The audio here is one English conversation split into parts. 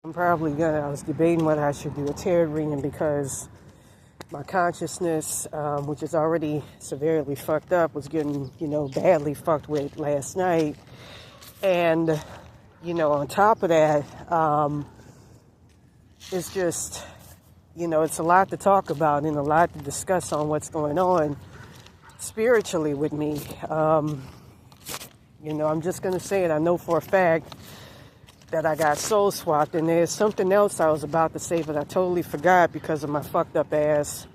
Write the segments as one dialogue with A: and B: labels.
A: I was debating whether I should do a tarot reading because my consciousness, which is already severely fucked up, was getting, badly fucked with last night. And, on top of that, it's just, it's a lot to talk about and a lot to discuss on what's going on spiritually with me. I'm just going to say it. I know for a fact that I got soul swapped, and there's something else I was about to say, but I totally forgot because of my fucked up ass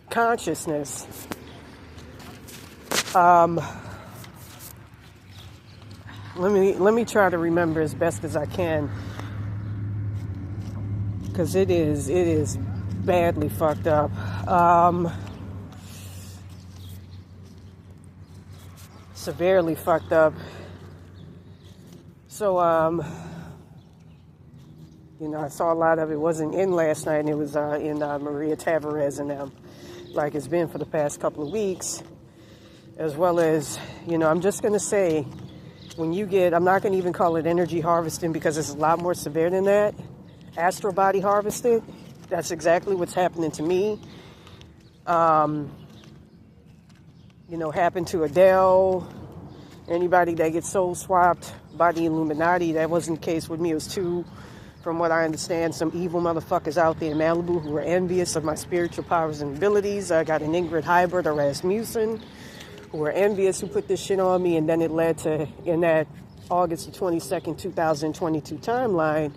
A: consciousness. Let me try to remember as best as I can, because it is badly fucked up. Severely fucked up. So, I saw a lot of it. Wasn't in last night, and it was in Maria Tavarez and them, like it's been for the past couple of weeks, as well as, I'm just going to say, when you get, I'm not going to even call it energy harvesting because it's a lot more severe than that. Astral body harvested, that's exactly what's happening to me. Happened to Adele. Anybody that gets soul swapped by the Illuminati, that wasn't the case with me. It was two, from what I understand, some evil motherfuckers out there in Malibu who were envious of my spiritual powers and abilities. I got an Ingrid Hybrid or Rasmussen who were envious, who put this shit on me, and then it led to, in that August the 22nd, 2022 timeline,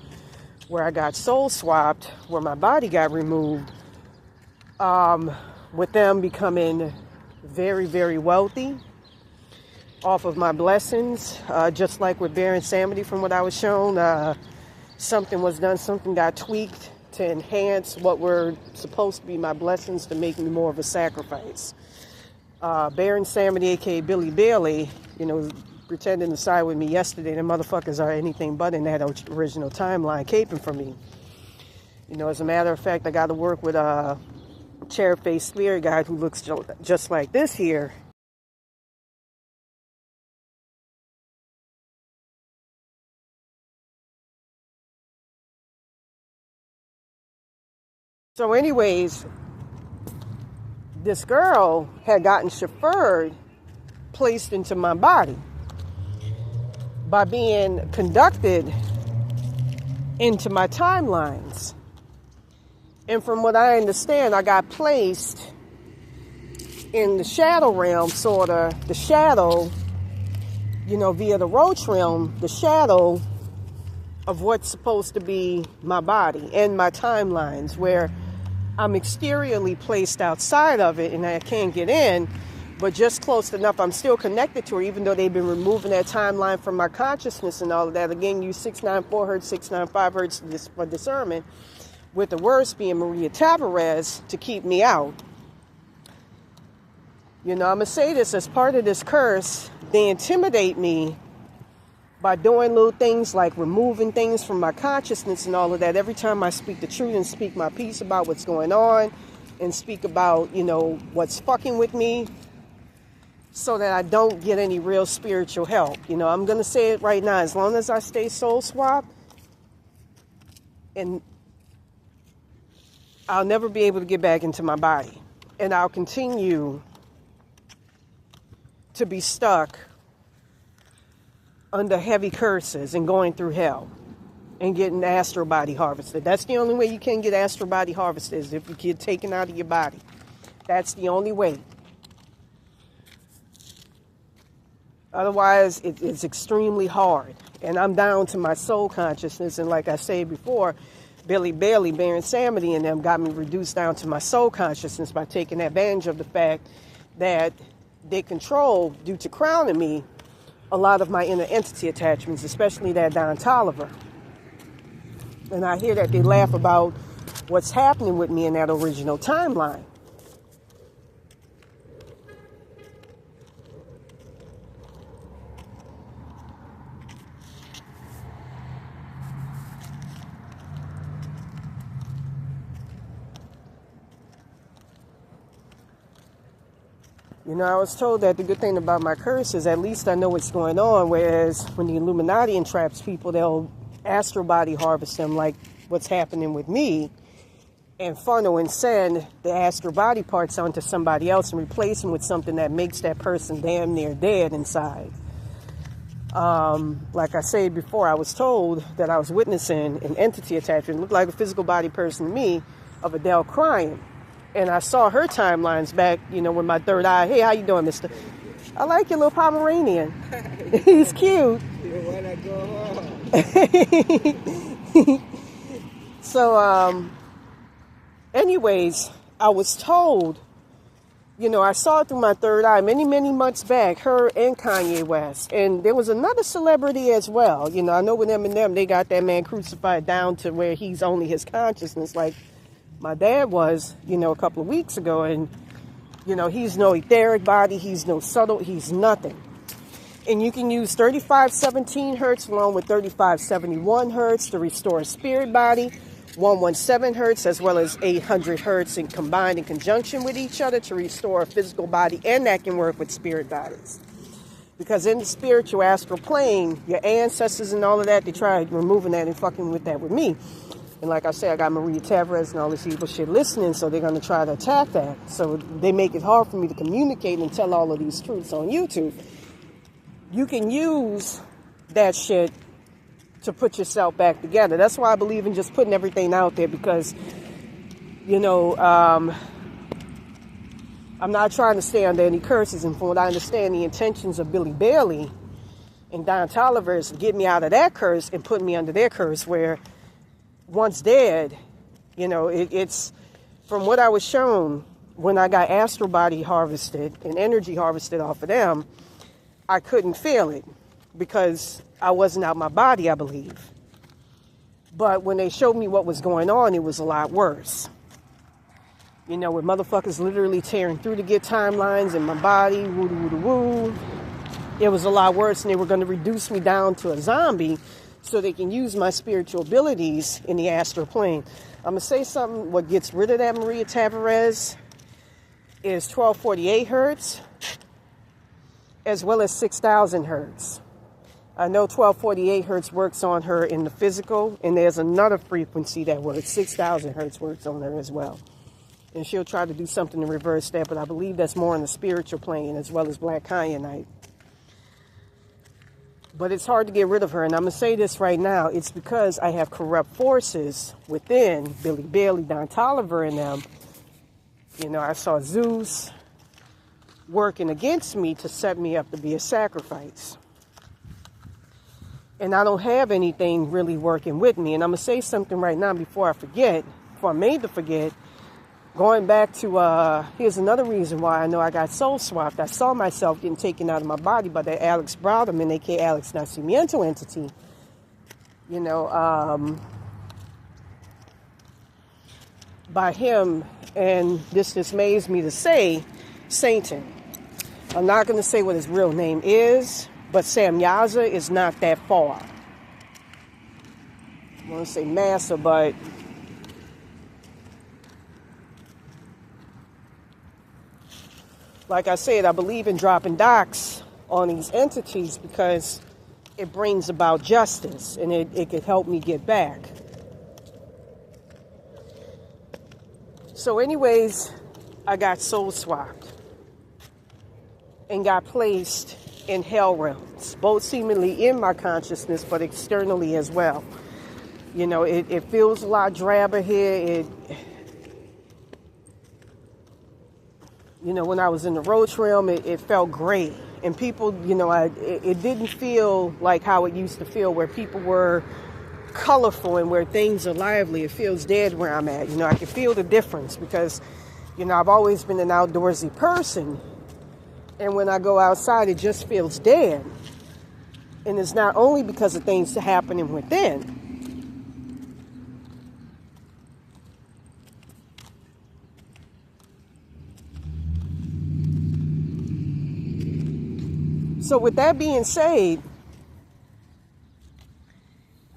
A: where I got soul swapped, where my body got removed, with them becoming very, very wealthy off of my blessings, just like with Bear Insanity, from what I was shown. Something was done, something got tweaked to enhance what were supposed to be my blessings to make me more of a sacrifice. Bear Insanity, aka Billy Bailey, pretending to side with me yesterday. The motherfuckers are anything but in that original timeline, caping for me. As a matter of fact, I got to work with a chair-faced spirit guide who looks just like this here. So anyways, this girl had gotten chauffeured, placed into my body by being conducted into my timelines. And from what I understand, I got placed in the shadow realm, sort of, the shadow, via the roach realm, the shadow of what's supposed to be my body and my timelines, where I'm exteriorly placed outside of it and I can't get in, but just close enough. I'm still connected to her, even though they've been removing that timeline from my consciousness and all of that. Again, use 694 hertz, 695 hertz for discernment, with the worst being Maria Tavarez to keep me out. I'm going to say this as part of this curse. They intimidate me by doing little things like removing things from my consciousness and all of that. Every time I speak the truth and speak my piece about what's going on and speak about, what's fucking with me, so that I don't get any real spiritual help. I'm going to say it right now. As long as I stay soul swapped, and I'll never be able to get back into my body. And I'll continue to be stuck under heavy curses and going through hell and getting astral body harvested. That's the only way you can get astral body harvested, is if you get taken out of your body. That's the only way. Otherwise, it's extremely hard. And I'm down to my soul consciousness. And like I said before, Billy Bailey, Bear Insanity, and them got me reduced down to my soul consciousness by taking advantage of the fact that they control, due to crowning me, a lot of my inner entity attachments, especially that Don Tolliver. And I hear that they laugh about what's happening with me in that original timeline. You know, I was told that the good thing about my curse is at least I know what's going on, whereas when the Illuminati entraps people, they'll astral body harvest them like what's happening with me and funnel and send the astral body parts onto somebody else and replace them with something that makes that person damn near dead inside. Like I said before, I was told that I was witnessing an entity attachment. It looked like a physical body person to me of Adele crying. And I saw her timelines back, you know, with my third eye. Hey, how you doing, mister? I like your little Pomeranian. He's cute.
B: You wanna go home?
A: So, anyways, I was told, you know, I saw it through my third eye many, many months back, her and Kanye West. And there was another celebrity as well. You know, I know with Eminem, they got that man crucified down to where he's only his consciousness, like my dad was, you know, a couple of weeks ago. And, you know, he's no etheric body. He's no subtle. He's nothing. And you can use 3517 hertz along with 3571 hertz to restore a spirit body, 117 hertz as well as 800 hertz and combined in conjunction with each other to restore a physical body. And that can work with spirit bodies. Because in the spiritual astral plane, your ancestors and all of that, they tried removing that and fucking with that with me. And like I said, I got Maria Tavarez and all this evil shit listening, so they're going to try to attack that. So they make it hard for me to communicate and tell all of these truths on YouTube. You can use that shit to put yourself back together. That's why I believe in just putting everything out there, because, you know, I'm not trying to stay under any curses. And from what I understand, the intentions of Billy Bailey and Don Tolliver is to get me out of that curse and put me under their curse, where once dead, you know, it's from what I was shown when I got astral body harvested and energy harvested off of them, I couldn't feel it because I wasn't out my body, I believe. But when they showed me what was going on, it was a lot worse. You know, with motherfuckers literally tearing through to get timelines in my body, woo-doo-woo-doo-woo. It was a lot worse, and they were going to reduce me down to a zombie so they can use my spiritual abilities in the astral plane. I'm going to say something. What gets rid of that Maria Tavarez is 1248 hertz as well as 6000 hertz. I know 1248 hertz works on her in the physical, and there's another frequency that works. 6000 hertz works on her as well. And she'll try to do something to reverse that, but I believe that's more in the spiritual plane as well as black kyanite. But it's hard to get rid of her. And I'm going to say this right now. It's because I have corrupt forces within Billy Bailey, Don Tolliver, and them. You know, I saw Zeus working against me to set me up to be a sacrifice. And I don't have anything really working with me. And I'm going to say something right now before I forget, before I'm made to forget. Going back to, here's another reason why I know I got soul swapped. I saw myself getting taken out of my body by that Alex Browderman, a.k.a. Alex Nacimiento entity. You know, by him, and this dismays me to say, Satan. I'm not going to say what his real name is, but Sam Yaza is not that far. I want to say Massa, but like I said, I believe in dropping docs on these entities because it brings about justice and it could help me get back. So anyways, I got soul swapped and got placed in hell realms, both seemingly in my consciousness, but externally as well. You know, it feels a lot drabber here. You know, when I was in the roach realm, it felt great. And people, you know, it didn't feel like how it used to feel, where people were colorful and where things are lively. It feels dead where I'm at. You know, I can feel the difference because, you know, I've always been an outdoorsy person. And when I go outside, it just feels dead. And it's not only because of things happening within. So with that being said,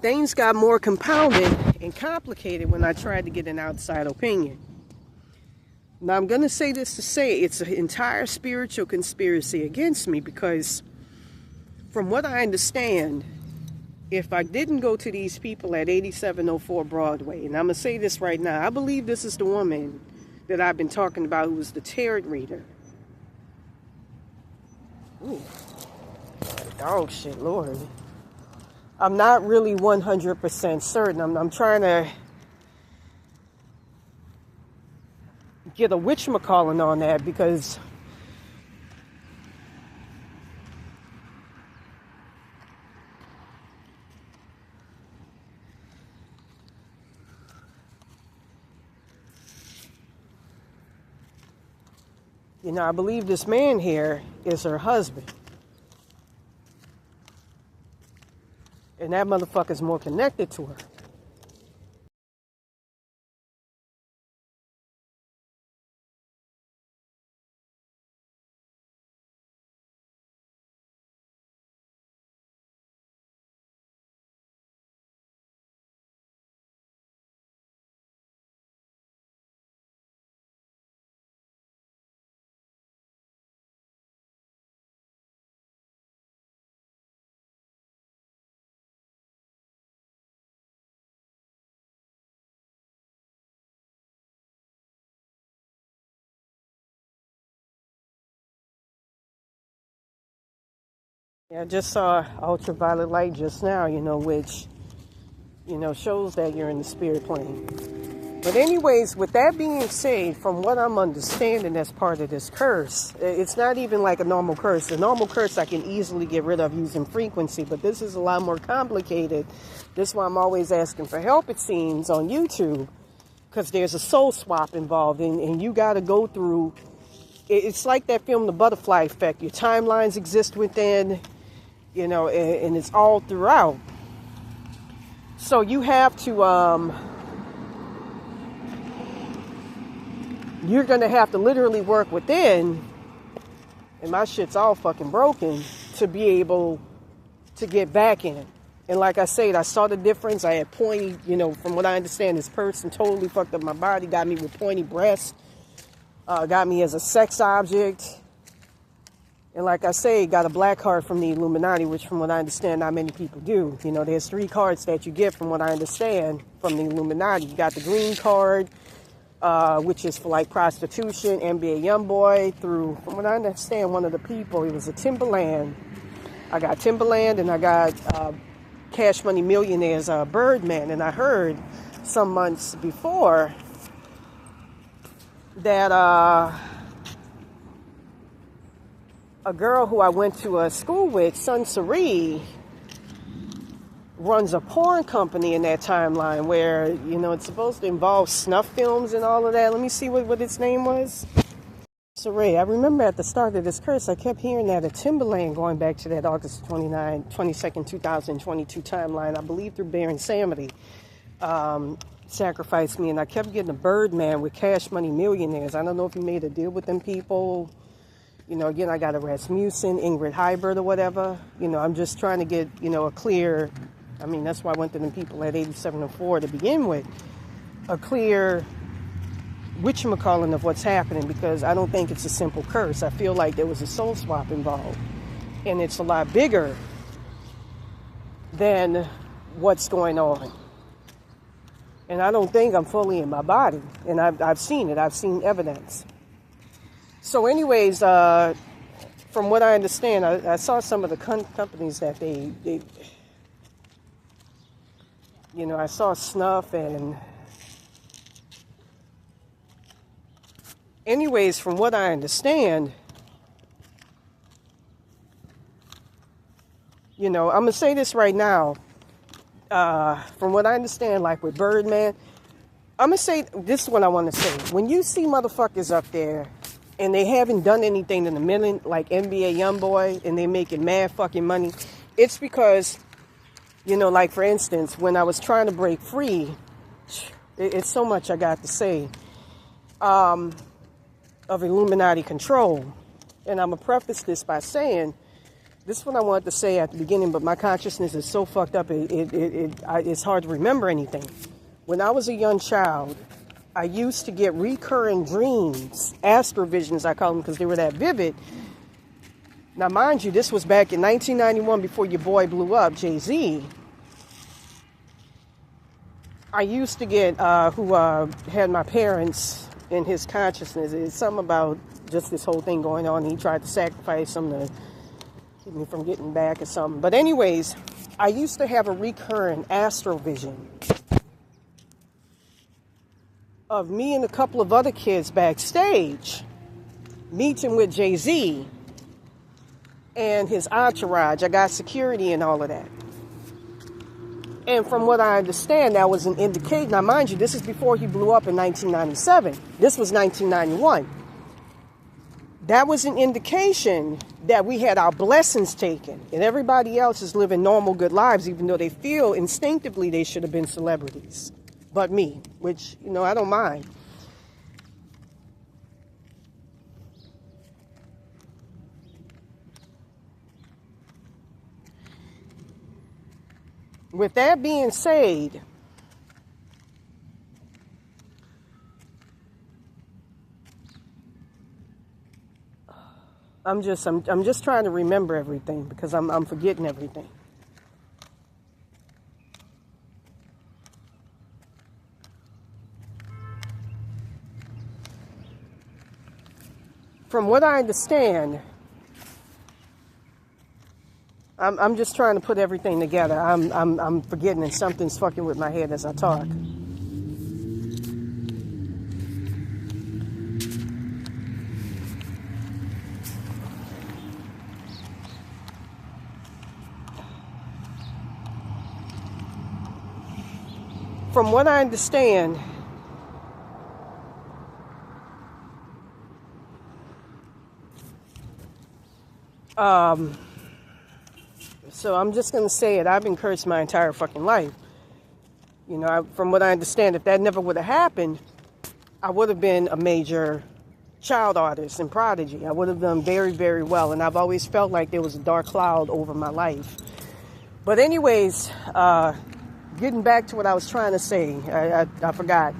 A: things got more compounded and complicated when I tried to get an outside opinion. Now, I'm going to say this to say it's an entire spiritual conspiracy against me, because from what I understand, if I didn't go to these people at 8704 Broadway, and I'm going to say this right now, I believe this is the woman that I've been talking about who was the tarot reader. Ooh. Dog shit, Lord. I'm not really 100% certain. I'm trying to get a whatchamacallit on that, because you know, I believe this man here is her husband. And that motherfucker's more connected to her. Yeah, I just saw ultraviolet light just now, you know, which, you know, shows that you're in the spirit plane. But anyways, with that being said, from what I'm understanding, that's part of this curse. It's not even like a normal curse. A normal curse I can easily get rid of using frequency, but this is a lot more complicated. This is why I'm always asking for help, it seems, on YouTube, because there's a soul swap involved, and you got to go through. It's like that film, The Butterfly Effect. Your timelines exist within, you know, and it's all throughout. So you have to, you're going to have to literally work within, and my shit's all fucking broken, to be able to get back in. And like I said, I saw the difference. I had pointy, you know, from what I understand, this person totally fucked up my body, got me with pointy breasts, got me as a sex object. And like I say, got a black card from the Illuminati, which from what I understand, not many people do. You know, there's 3 cards that you get from what I understand from the Illuminati. You got the green card, which is for like prostitution, NBA Youngboy, through, from what I understand, one of the people, it was a Timberland. I got Timberland, and I got Cash Money Millionaire's Birdman. And I heard some months before that a girl who I went to a school with, Sun Sari, runs a porn company in that timeline where, you know, it's supposed to involve snuff films and all of that. Let me see what its name was. Sari. I remember at the start of this curse, I kept hearing that at Timberland, going back to that August 22nd, 2022 timeline, I believe through Baron Samedi, sacrificed me, and I kept getting a Birdman with Cash Money Millionaires. I don't know if he made a deal with them people. You know, again, I got a Rasmussen, Ingrid Hybrid or whatever. You know, I'm just trying to get, you know, a clear, I mean, that's why I went to them people at 8704 to begin with, a clear whatchamacallit of what's happening, because I don't think it's a simple curse. I feel like there was a soul swap involved, and it's a lot bigger than what's going on. And I don't think I'm fully in my body, and I've seen it. I've seen evidence. So anyways, from what I understand, I saw some of the companies that they, you know, I saw snuff, and anyways, from what I understand, you know, I'm going to say this right now, from what I understand, like with Birdman, I'm going to say, this is what I want to say. When you see motherfuckers up there, and they haven't done anything in a minute, like NBA Youngboy, and they're making mad fucking money, it's because, you know, like for instance, when I was trying to break free, it's so much I got to say, of Illuminati control. And I'm going to preface this by saying, this is what I wanted to say at the beginning, but my consciousness is so fucked up, it's hard to remember anything. When I was a young child, I used to get recurring dreams, astral visions, I call them, because they were that vivid. Now, mind you, this was back in 1991 before your boy blew up, Jay-Z. I used to get, who had my parents in his consciousness. It's something about just this whole thing going on. He tried to sacrifice them to keep me from getting back or something. But anyways, I used to have a recurrent astral vision of me and a couple of other kids backstage meeting with Jay-Z and his entourage. I got security and all of that. And from what I understand, that was an indication. Now, mind you, this is before he blew up in 1997. This was 1991. That was an indication that we had our blessings taken. And everybody else is living normal, good lives, even though they feel instinctively they should have been celebrities. But me, which, I don't mind. With that being said, I'm just trying to remember everything because I'm forgetting everything. From what I understand, I'm just trying to put everything together. I'm forgetting, and something's fucking with my head as I talk. From what I understand, so I'm just going to say it. I've been cursed my entire fucking life. From what I understand, if that never would have happened, I would have been a major child artist and prodigy. I would have done very, very well. And I've always felt like there was a dark cloud over my life. But anyways, getting back to what I was trying to say, I forgot.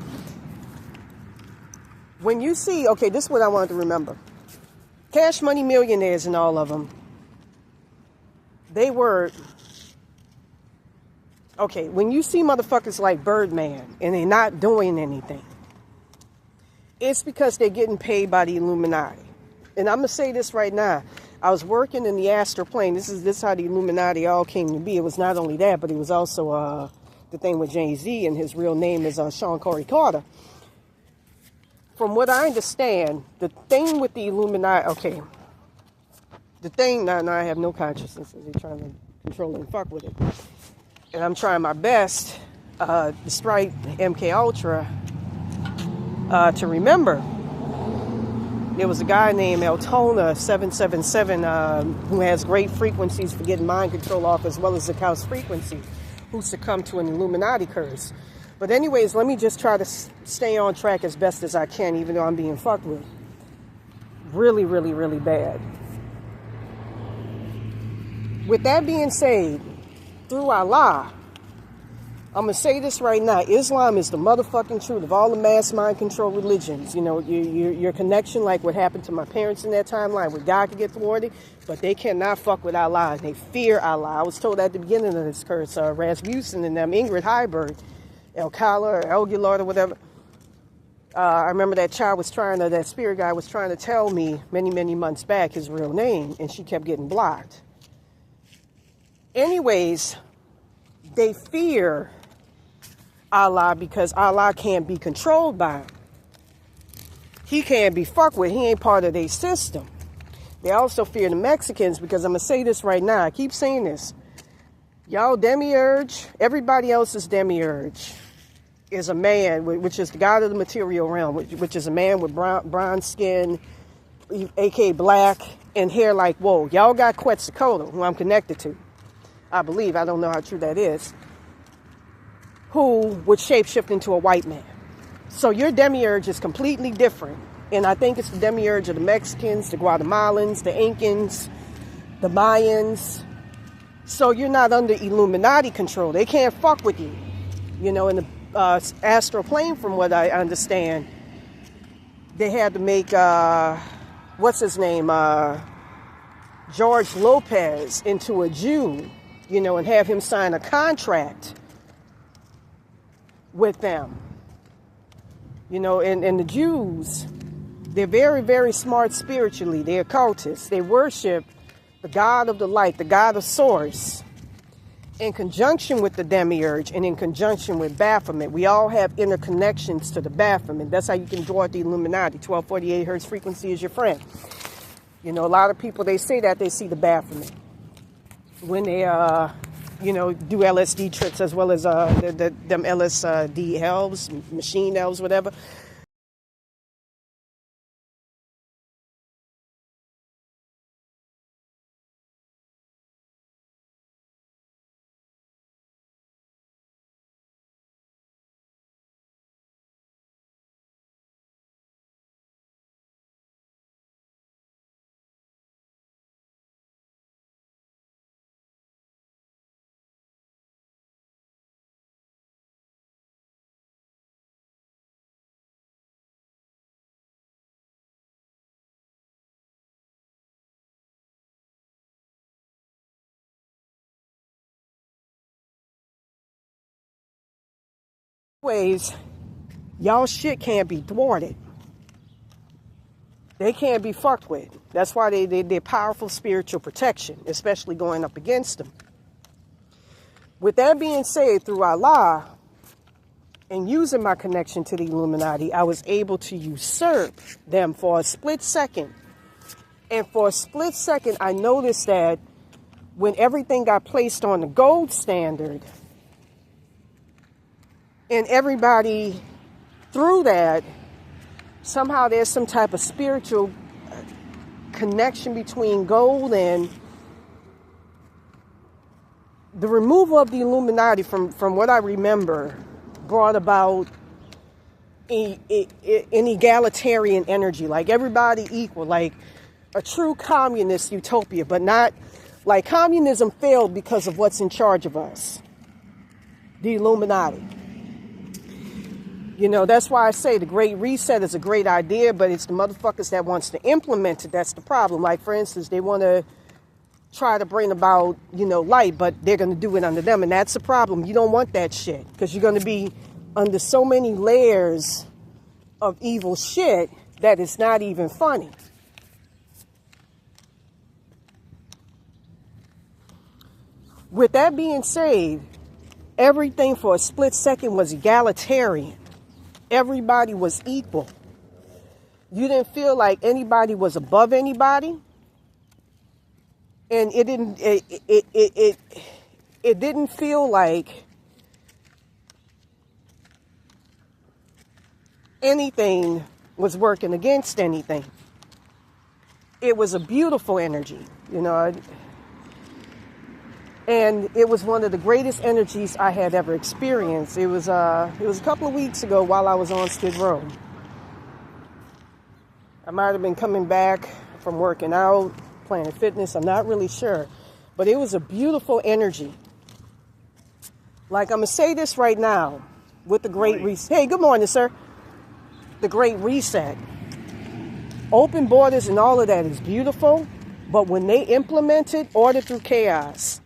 A: When you see, okay, this is what I wanted to remember. Cash Money millionaires and all of them, they were, okay, when you see motherfuckers like Birdman and they're not doing anything, it's because they're getting paid by the Illuminati. And I'm going to say this right now. I was working in the astral plane. This is how the Illuminati all came to be. It was not only that, but it was also the thing with Jay-Z, and his real name is Sean Corey Carter. From what I understand, the thing with the Illuminati, okay, the thing, now I have no consciousness, they're trying to control and fuck with it. And I'm trying my best, despite MK Ultra, to remember. There was a guy named Eltona 777 who has great frequencies for getting mind control off, as well as the Caus frequency, who succumbed to an Illuminati curse. But anyways, let me just try to stay on track as best as I can, even though I'm being fucked with. Really, really, really bad. With that being said, through Allah, I'm going to say this right now. Islam is the motherfucking truth of all the mass mind control religions. Your connection, like what happened to my parents in that timeline, where God could get thwarted, but they cannot fuck with Allah. They fear Allah. I was told at the beginning of this curse, Rasmussen and them, Ingrid Heiberg, El Kala or El Gilard or whatever. I remember that spirit guy was trying to tell me many, many months back his real name, and she kept getting blocked. Anyways, they fear Allah because Allah can't be controlled by him. He can't be fucked with. He ain't part of their system. They also fear the Mexicans because I'm going to say this right now. I keep saying this. Y'all demiurge, everybody else's demiurge is a man, which is the god of the material realm, which is a man with bronze skin, aka black, and hair like wool. Y'all got Quetzalcoatl, who I'm connected to. I believe, I don't know how true that is, who would shapeshift into a white man. So your demiurge is completely different. And I think it's the demiurge of the Mexicans, the Guatemalans, the Incans, the Mayans. So you're not under Illuminati control. They can't fuck with you. And astral plane, from what I understand. They had to make, what's his name, George Lopez into a Jew, and have him sign a contract with them. And the Jews, they're very, very smart spiritually. They're occultists. They worship the God of the light, the God of source, in conjunction with the demiurge and in conjunction with Baphomet. We all have interconnections to the Baphomet. That's how you can draw the Illuminati. 1248 hertz frequency is your friend. A lot of people, they say that they see the Baphomet when they, do LSD trips, as well as them LSD elves, machine elves, whatever. Ways, y'all shit can't be thwarted. They can't be fucked with. That's why they're powerful spiritual protection, especially going up against them. With that being said, through Allah and using my connection to the Illuminati, I was able to usurp them for a split second. And for a split second, I noticed that when everything got placed on the gold standard, and everybody through that, somehow there's some type of spiritual connection between gold, and the removal of the Illuminati, from what I remember, brought about an egalitarian energy, like everybody equal, like a true communist utopia, but not like communism failed because of what's in charge of us, the Illuminati. That's why I say the Great Reset is a great idea, but it's the motherfuckers that wants to implement it that's the problem. Like, for instance, they want to try to bring about, light, but they're going to do it under them, and that's the problem. You don't want that shit, because you're going to be under so many layers of evil shit that it's not even funny. With that being said, everything for a split second was egalitarian. Everybody was equal. You didn't feel like anybody was above anybody, and it didn't feel like anything was working against anything. It was a beautiful energy, and it was one of the greatest energies I had ever experienced. It was a couple of weeks ago while I was on Skid Row. I might have been coming back from working out, Planet Fitness, I'm not really sure. But it was a beautiful energy. Like, I'm going to say this right now with the Great Reset. Hey, good morning, sir. The Great Reset. Open borders and all of that is beautiful, but when they implement it, order through chaos.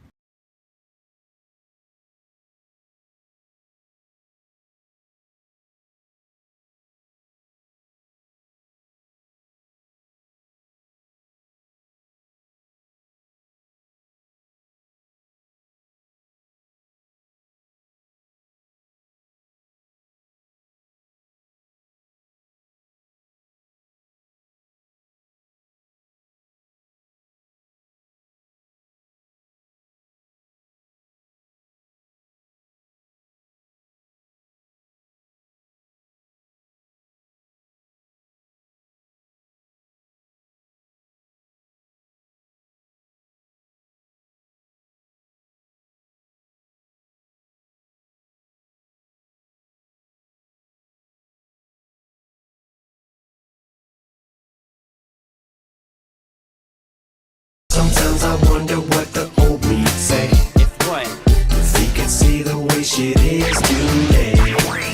C: Sometimes I wonder what the old me say. If what? If he could see the way shit is today.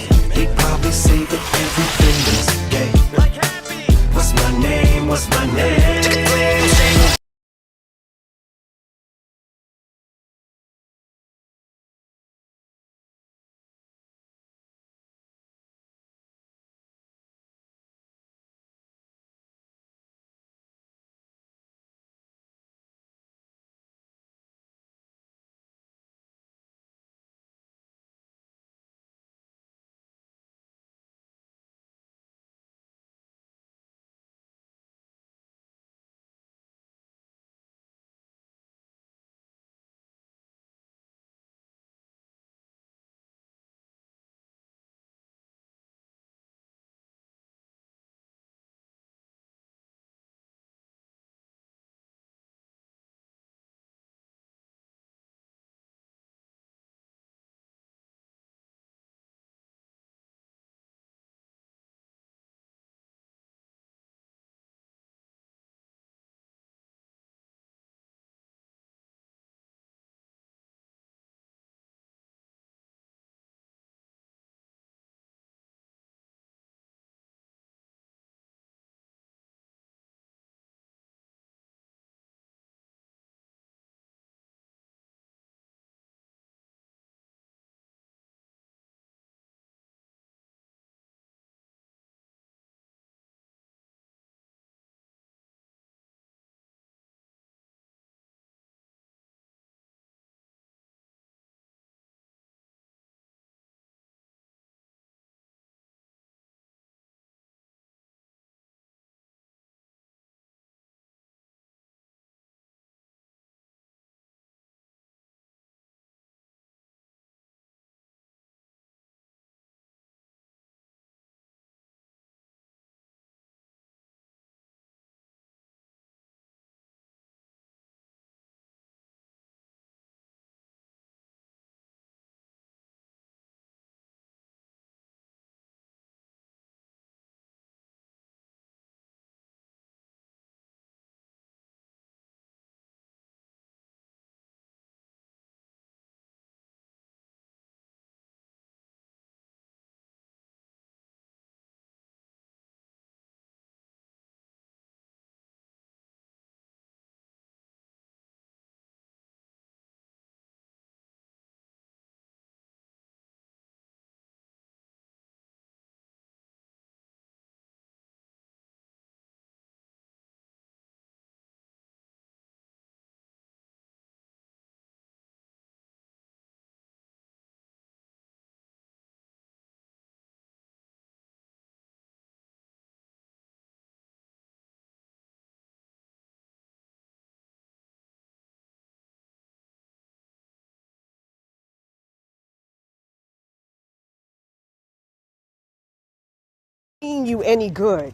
A: mean you any good.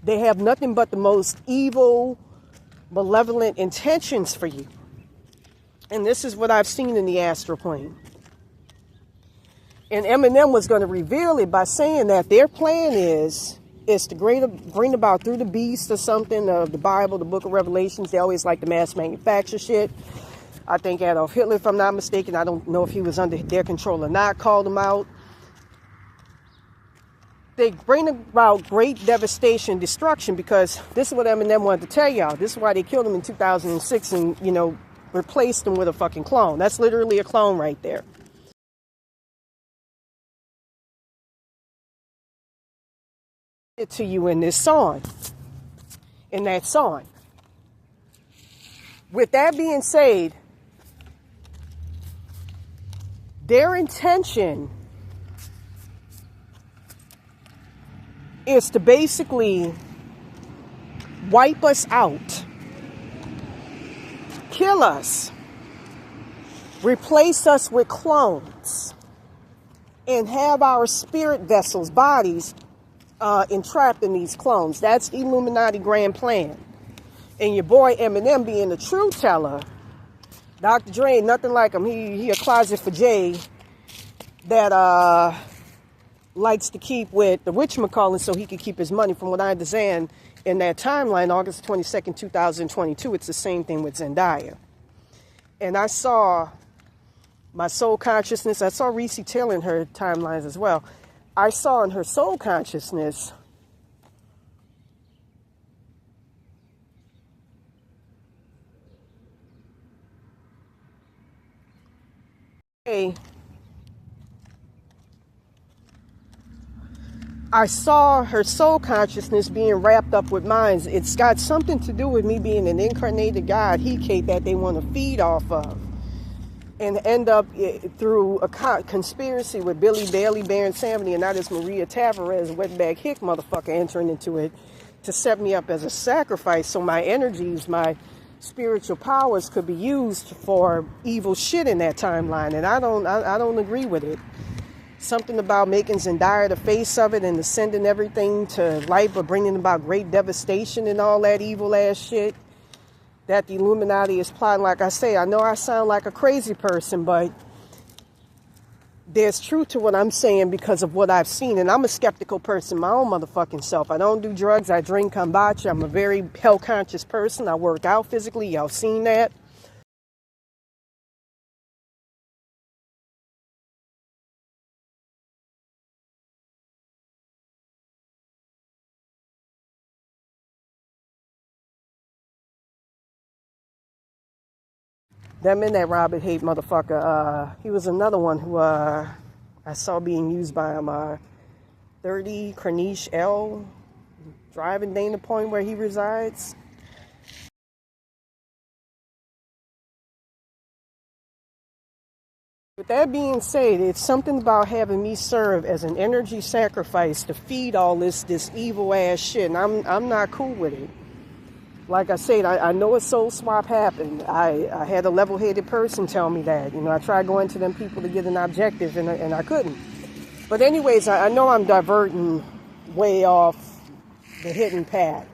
A: They have nothing but the most evil, malevolent intentions for you. And this is what I've seen in the astral plane. And Eminem was going to reveal it by saying that their plan is to bring about through the beast or something of the Bible, the book of Revelations. They always like to mass manufacture shit. I think Adolf Hitler, if I'm not mistaken, I don't know if he was under their control or not, called them out. They bring about great devastation, destruction, because this is what Eminem wanted to tell y'all. This is why they killed him in 2006 and, replaced him with a fucking clone. That's literally a clone right there. It to you in this song, in that song. With that being said, their intention is to basically wipe us out, kill us, replace us with clones, and have our spirit vessels, bodies, entrapped in these clones. That's the Illuminati grand plan. And your boy Eminem being the truth teller, Dr. Dre ain't nothing like him. He a closet for Jay that likes to keep with the whatchamacallit so he can keep his money. From what I understand, in that timeline, August 22nd, 2022, it's the same thing with Zendaya. And I saw my soul consciousness. I saw Reese Taylor in her timelines as well. I saw in her soul consciousness I saw her soul consciousness being wrapped up with mine. It's got something to do with me being an incarnated God, Kate, that they want to feed off of. And end up through a conspiracy with Billy Bailey, Baron Samedi, and that is Maria Tavarez, wetbag hick motherfucker, entering into it to set me up as a sacrifice so my energies, my spiritual powers could be used for evil shit in that timeline. And I don't agree with it. Something about making Zendaya the face of it and ascending everything to light, but bringing about great devastation and all that evil ass shit that the Illuminati is plotting. Like I say, I know I sound like a crazy person, but there's truth to what I'm saying because of what I've seen. And I'm a skeptical person, my own motherfucking self. I don't do drugs. I drink kombucha. I'm a very health conscious person. I work out physically. Y'all seen that. That Robert Haight motherfucker, he was another one who I saw being used by him. 30 Corniche L, driving Dana Point where he resides. With that being said, it's something about having me serve as an energy sacrifice to feed all this evil ass shit, and I'm not cool with it. Like I said, I know a soul swap happened. I had a level-headed person tell me that. I tried going to them people to get an objective, and I couldn't. But anyways, I know I'm diverting way off the hidden path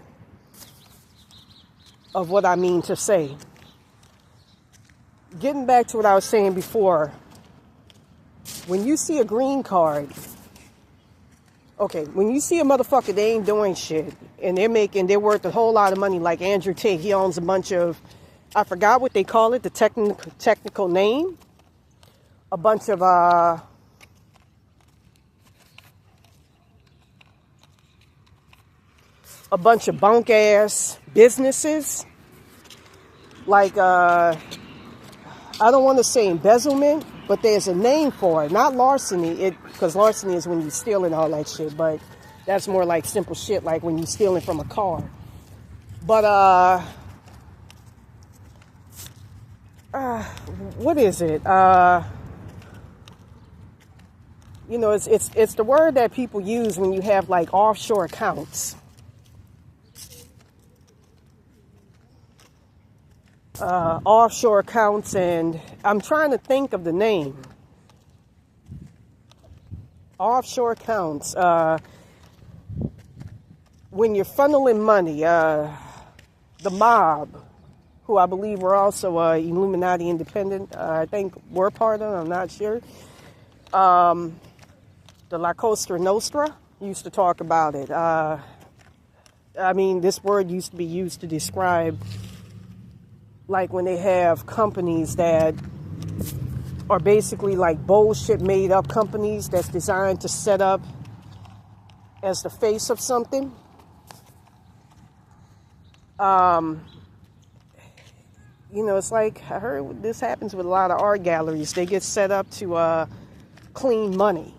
A: of what I mean to say. Getting back to what I was saying before, when you see a green card, okay, when you see a motherfucker, they ain't doing shit, and they're worth a whole lot of money, like Andrew Tate. He owns a bunch of, I forgot what they call it, the technical name. A bunch of, bunk ass businesses. Like, I don't want to say embezzlement, but there's a name for it. Not larceny, because larceny is when you're stealing all that shit, but that's more like simple shit, like when you're stealing from a car. But, what is it? It's the word that people use when you have like offshore accounts. Offshore accounts, and I'm trying to think of the name. Offshore accounts. when you're funneling money, the mob, who I believe were also Illuminati independent, I think were part of it, I'm not sure. The La Costa Nostra used to talk about it. I mean, this word used to be used to describe, like, when they have companies that are basically like bullshit made up companies that's designed to set up as the face of something. You know, it's like, I heard this happens with a lot of art galleries. They get set up to clean money.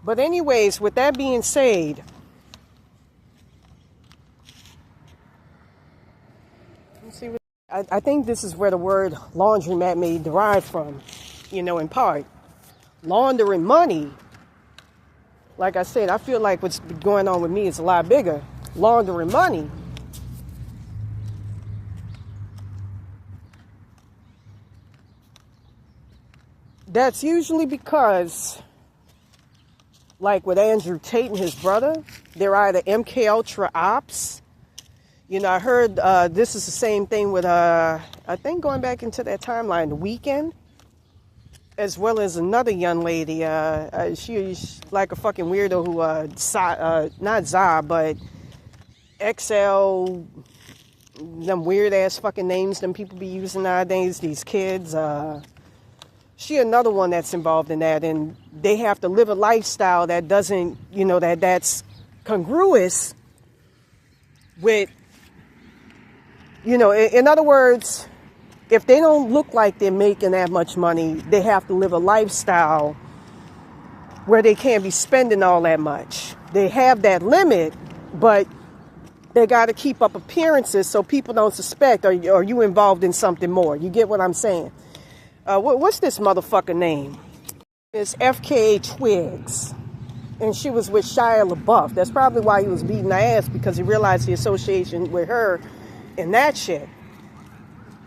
A: But anyways, with that being said, let's see, I think this is where the word laundromat may derive from, you know, in part. Laundering money, like I said, I feel like what's going on with me is a lot bigger. Laundering money. That's usually because, like with Andrew Tate and his brother, they're either MK Ultra ops. You know, I heard this is the same thing with, I think going back into that timeline, The Weeknd, as well as another young lady. She's like a fucking weirdo who, not Za, but XL, them weird ass fucking names them people be using nowadays, these kids. She another one that's involved in that, and they have to live a lifestyle that doesn't, you know, that's congruous with, you know, in other words, if they don't look like they're making that much money, they have to live a lifestyle where they can't be spending all that much. They have that limit, but they got to keep up appearances so people don't suspect, are you involved in something more? You get what I'm saying? What's this motherfucker name? It's FKA Twigs. And she was with Shia LaBeouf. That's probably why he was beating her ass, because he realized the association with her and that shit.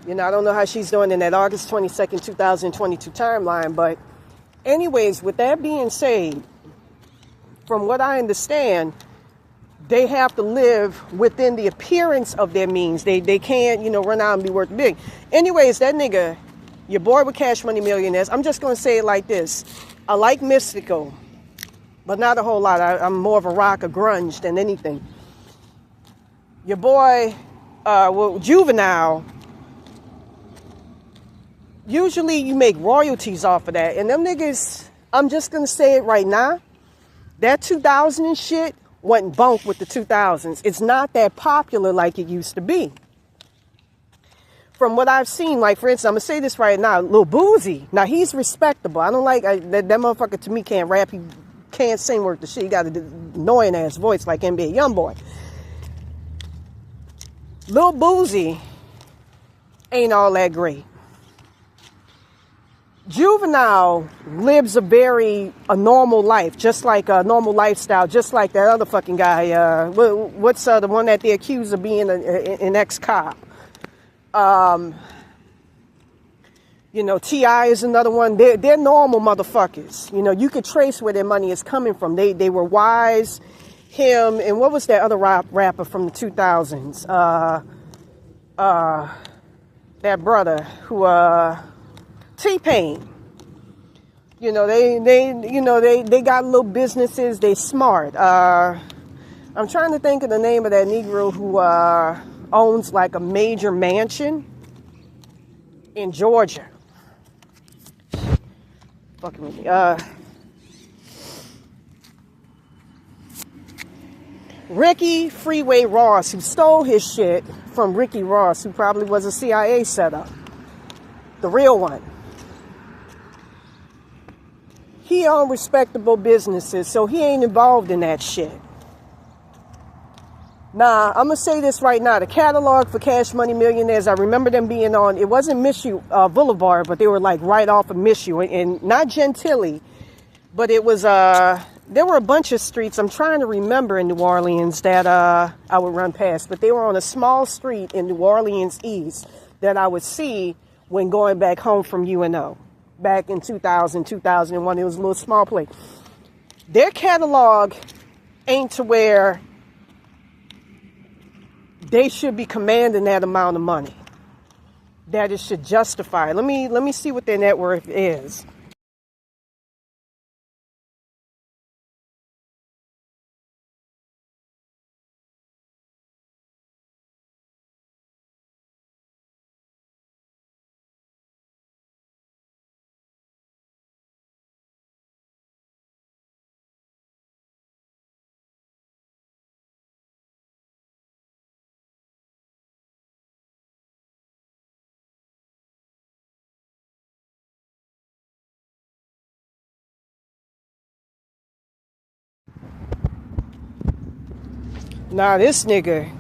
A: You know, I don't know how she's doing in that August 22nd, 2022 timeline. But anyways, with that being said, from what I understand, they have to live within the appearance of their means. They can't, you know, run out and be worth big. Anyways, that nigga, your boy with Cash Money Millionaires, I'm just going to say it like this. I like Mystical, but not a whole lot. I'm more of a rock, a grunge than anything. Your boy, Juvenile, usually you make royalties off of that. And them niggas, I'm just going to say it right now, that 2000 and shit went bunk with the 2000s. It's not that popular like it used to be. From what I've seen, like, for instance, I'm going to say this right now, Lil Boozy. Now, he's respectable. I don't like, that motherfucker to me can't rap. He can't sing worth the shit. He got an annoying ass voice like NBA Youngboy. Lil Boozy ain't all that great. Juvenile lives a normal life, just like a normal lifestyle, just like that other fucking guy. What's the one that they accuse of being an ex-cop? You know, T.I. is another one. They're normal motherfuckers. You know, you could trace where their money is coming from. They were wise. Him, and what was that other rapper from the 2000s? That brother who, T-Pain. You know, they got little businesses. They smart. I'm trying to think of the name of that Negro who, owns like a major mansion in Georgia. Fucking with me. Ricky Freeway Ross, who stole his shit from Ricky Ross, who probably was a CIA setup. The real one. He owned respectable businesses, so he ain't involved in that shit. Nah, I'm going to say this right now. The catalog for Cash Money Millionaires, I remember them being on, it wasn't Mishu Boulevard, but they were like right off of Mishu, and not Gentilly, but it was, there were a bunch of streets I'm trying to remember in New Orleans that I would run past, but they were on a small street in New Orleans East that I would see when going back home from UNO. Back in 2000, 2001, it was a little small place. Their catalog ain't to where they should be commanding that amount of money, that it should justify. Let me see what their net worth is. Nah, this nigga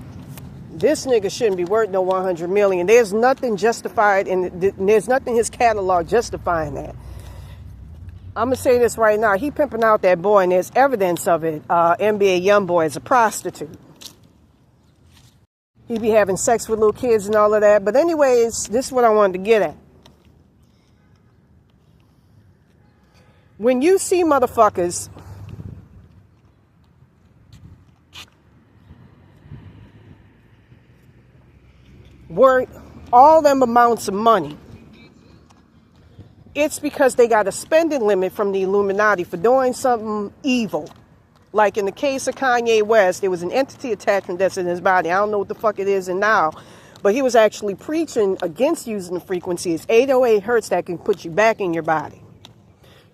A: shouldn't be worth no 100 million. There's nothing justified, and there's nothing in his catalog justifying that. I'm gonna say this right now. He pimping out that boy, and there's evidence of it. NBA YoungBoy is a prostitute. He be having sex with little kids and all of that. But anyways, this is what I wanted to get at. When you see motherfuckers worth all them amounts of money, it's because they got a spending limit from the Illuminati for doing something evil. Like in the case of Kanye West, there was an entity attachment that's in his body. I don't know what the fuck it is and now, but he was actually preaching against using the frequency. It's 808 hertz that can put you back in your body.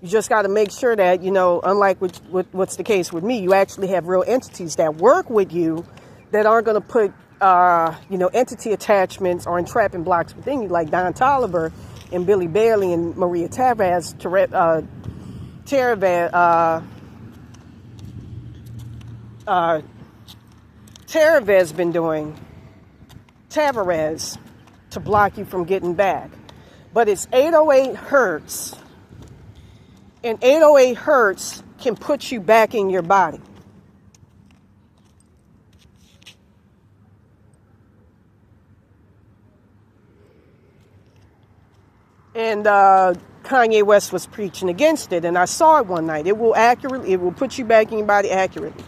A: You just got to make sure that, you know, unlike what's the case with me, you actually have real entities that work with you that aren't going to put, entity attachments or entrapping blocks within you, like Don Toliver and Billy Bailey and Maria Tavarez, Tavarez been doing, Tavarez, to block you from getting back. But it's 808 hertz, and 808 hertz can put you back in your body. And Kanye West was preaching against it, and I saw it one night. It will put you back in your body accurately.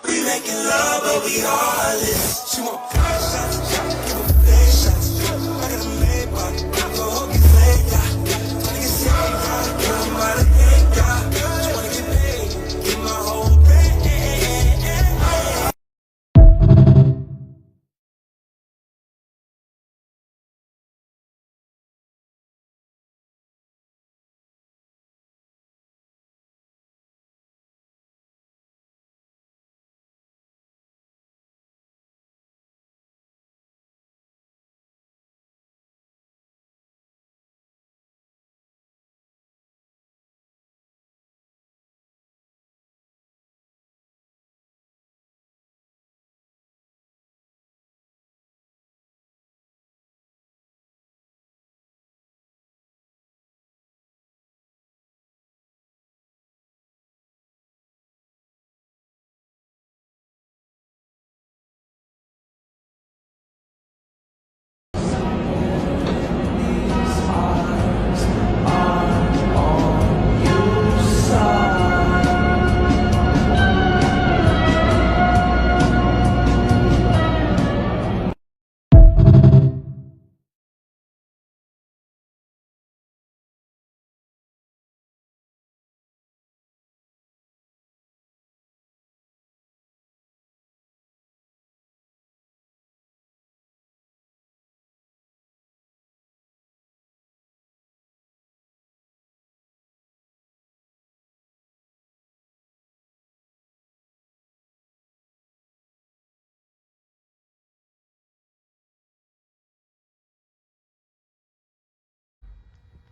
C: We making love, but we heartless. She want pride shots, give her face shots. I got a Maybach, go hope you say yeah. Tryna get saved, yeah. Girl, you might have hate, yeah. Just wanna get paid, get my whole pay.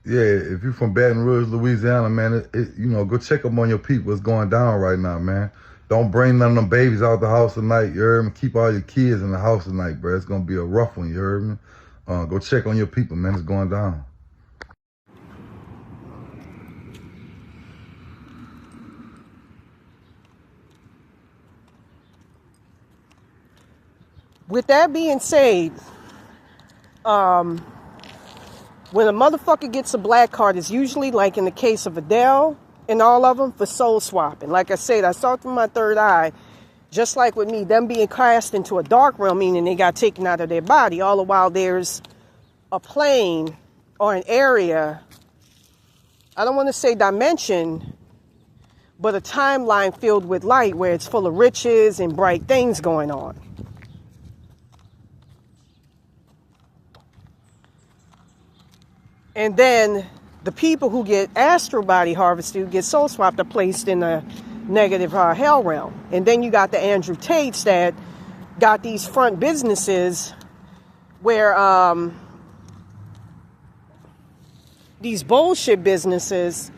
D: Yeah, if you're from Baton Rouge, Louisiana, man, go check up on your people. What's going down right now, man. Don't bring none of them babies out the house tonight, you heard me? Keep all your kids in the house tonight, bro. It's going to be a rough one, you heard me? Go check on your people, man. It's going down.
A: With that being said, when a motherfucker gets a black card, it's usually like in the case of Adele, in all of them for soul swapping. Like I said, I saw through my third eye, just like with me, them being cast into a dark realm, meaning they got taken out of their body. All the while there's a plane or an area, I don't want to say dimension, but a timeline filled with light where it's full of riches and bright things going on. And then the people who get astral body harvested, who get soul swapped, are placed in a negative hell realm. And then you got the Andrew Tates that got these front businesses where these bullshit businesses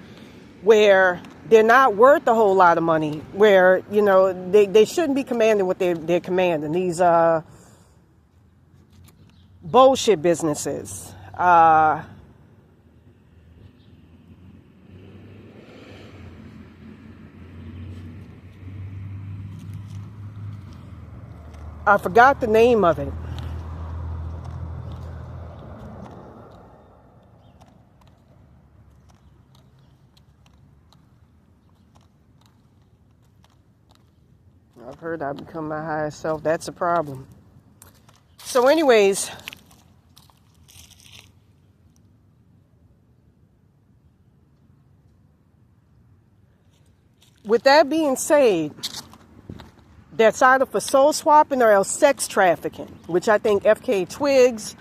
A: where they're not worth a whole lot of money, where, you know, they shouldn't be commanding what they're commanding. These bullshit businesses. I forgot the name of it. I've heard I've become my highest self. That's a problem. So anyways, with that being said, that's either for soul swapping or else sex trafficking, which I think FK Twigs,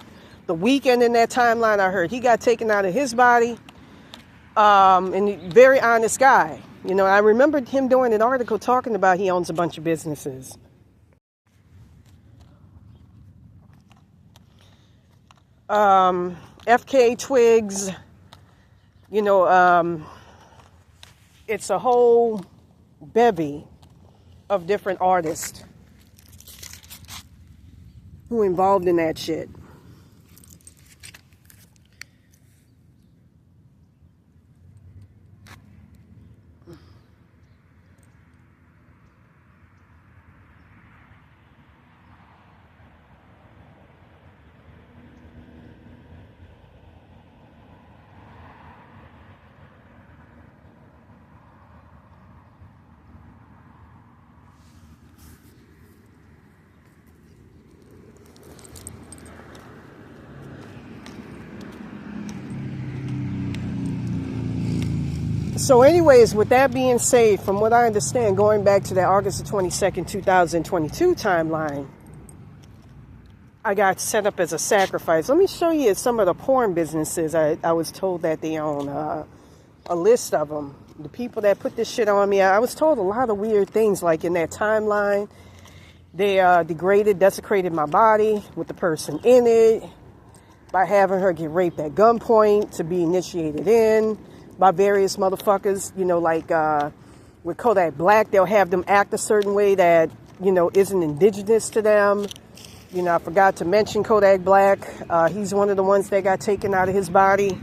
A: the weekend in that timeline, I heard he got taken out of his body. And very honest guy. You know, I remembered him doing an article talking about he owns a bunch of businesses. FK Twigs, you know, it's a whole bevy of different artists who involved in that shit. So anyways, with that being said, from what I understand, going back to that August the 22nd, 2022 timeline, I got set up as a sacrifice. Let me show you some of the porn businesses I was told that they own, a list of them. The people that put this shit on me, I was told a lot of weird things, like in that timeline, they degraded, desecrated my body with the person in it by having her get raped at gunpoint to be initiated in by various motherfuckers, you know, like with Kodak Black, they'll have them act a certain way that, you know, isn't indigenous to them. You know, I forgot to mention Kodak Black. He's one of the ones that got taken out of his body.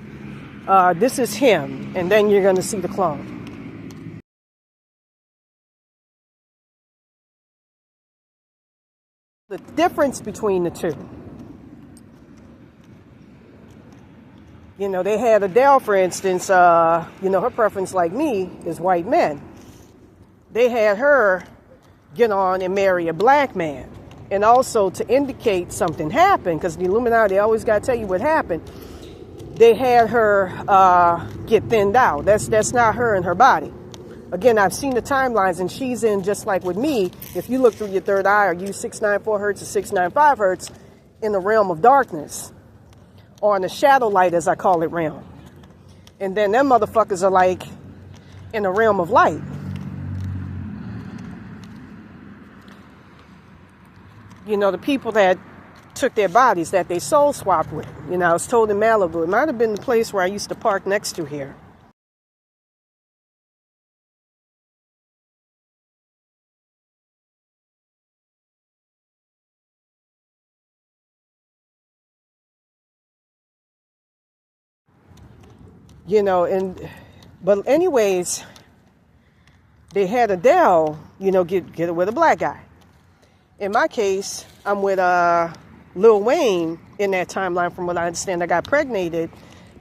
A: This is him, and then you're going to see the clone. The difference between the two. You know, they had Adele, for instance, you know, her preference, like me, is white men. They had her get on and marry a black man. And also to indicate something happened, because the Illuminati always got to tell you what happened, they had her get thinned out. That's not her and her body. Again, I've seen the timelines, and she's in, just like with me, if you look through your third eye or use 694 hertz or 695 hertz, in the realm of darkness. Or in the shadow light, as I call it, realm. And then them motherfuckers are like in the realm of light. You know, the people that took their bodies, that they soul swapped with. You know, I was told in Malibu, it might have been the place where I used to park next to here. You know, but anyways, they had Adele, you know, get it with a black guy. In my case, I'm with Lil Wayne in that timeline. From what I understand, I got pregnated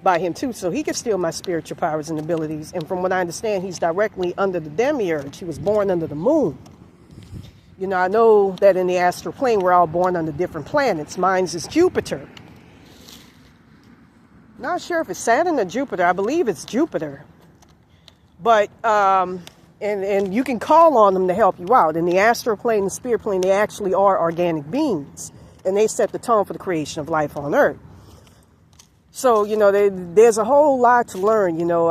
A: by him too, so he can steal my spiritual powers and abilities. And from what I understand, he's directly under the demiurge. He was born under the moon. You know, I know that in the astral plane, we're all born under different planets. Mine's is Jupiter. Not sure if it's Saturn or Jupiter. I believe it's Jupiter. But, and you can call on them to help you out. In the astral plane, the spirit plane, they actually are organic beings. And they set the tone for the creation of life on Earth. So, you know, there's a whole lot to learn, you know,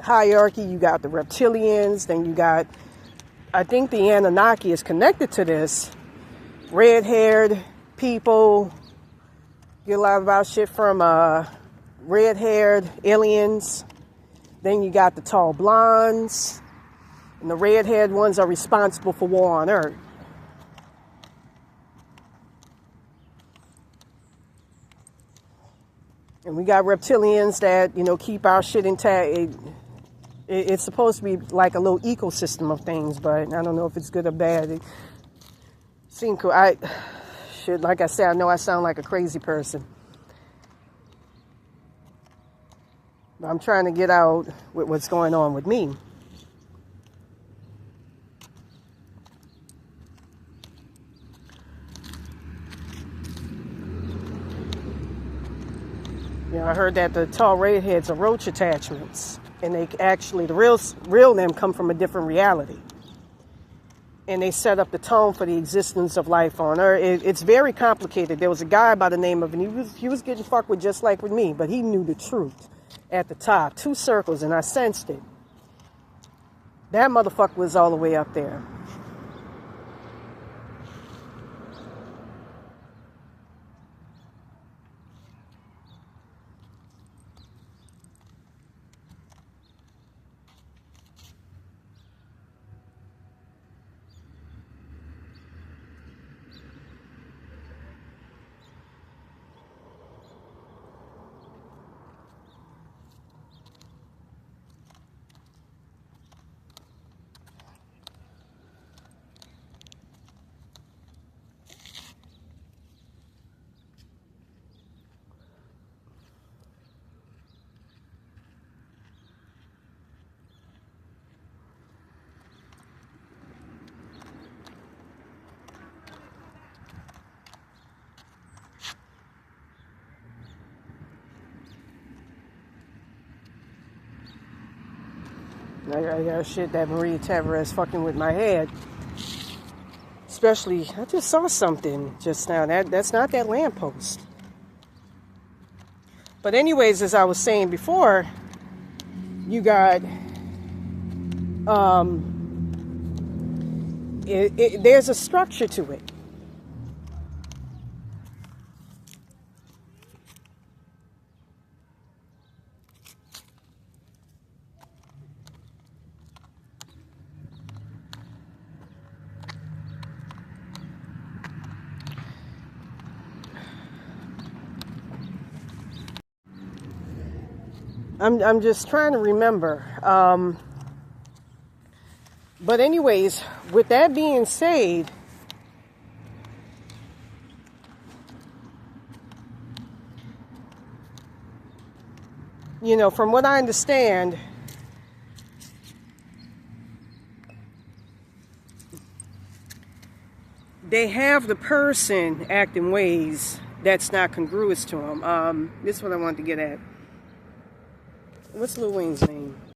A: hierarchy. You got the reptilians, then you got, I think the Anunnaki is connected to this. Red-haired people, get a lot of our shit from red-haired aliens. Then you got the tall blondes, and the red-haired ones are responsible for war on Earth. And we got reptilians that, you know, keep our shit intact. It's supposed to be like a little ecosystem of things, but I don't know if it's good or bad. It seems cool. Like I said, I know I sound like a crazy person. But I'm trying to get out with what's going on with me. You know, I heard that the tall redheads are roach attachments, and they actually, the real them come from a different reality. And they set up the tone for the existence of life on Earth. It's very complicated. There was a guy by the name of, and he was getting fucked with just like with me, but he knew the truth at the top. 2 circles, and I sensed it. That motherfucker was all the way up there. I got shit that Maria Tavarez fucking with my head. Especially, I just saw something just now. That's not that lamppost. But anyways, as I was saying before, you got there's a structure to it. I'm just trying to remember. But anyways, with that being said, you know, from what I understand, they have the person act in ways that's not congruous to them. This is what I wanted to get at. What's Lil Wayne's name?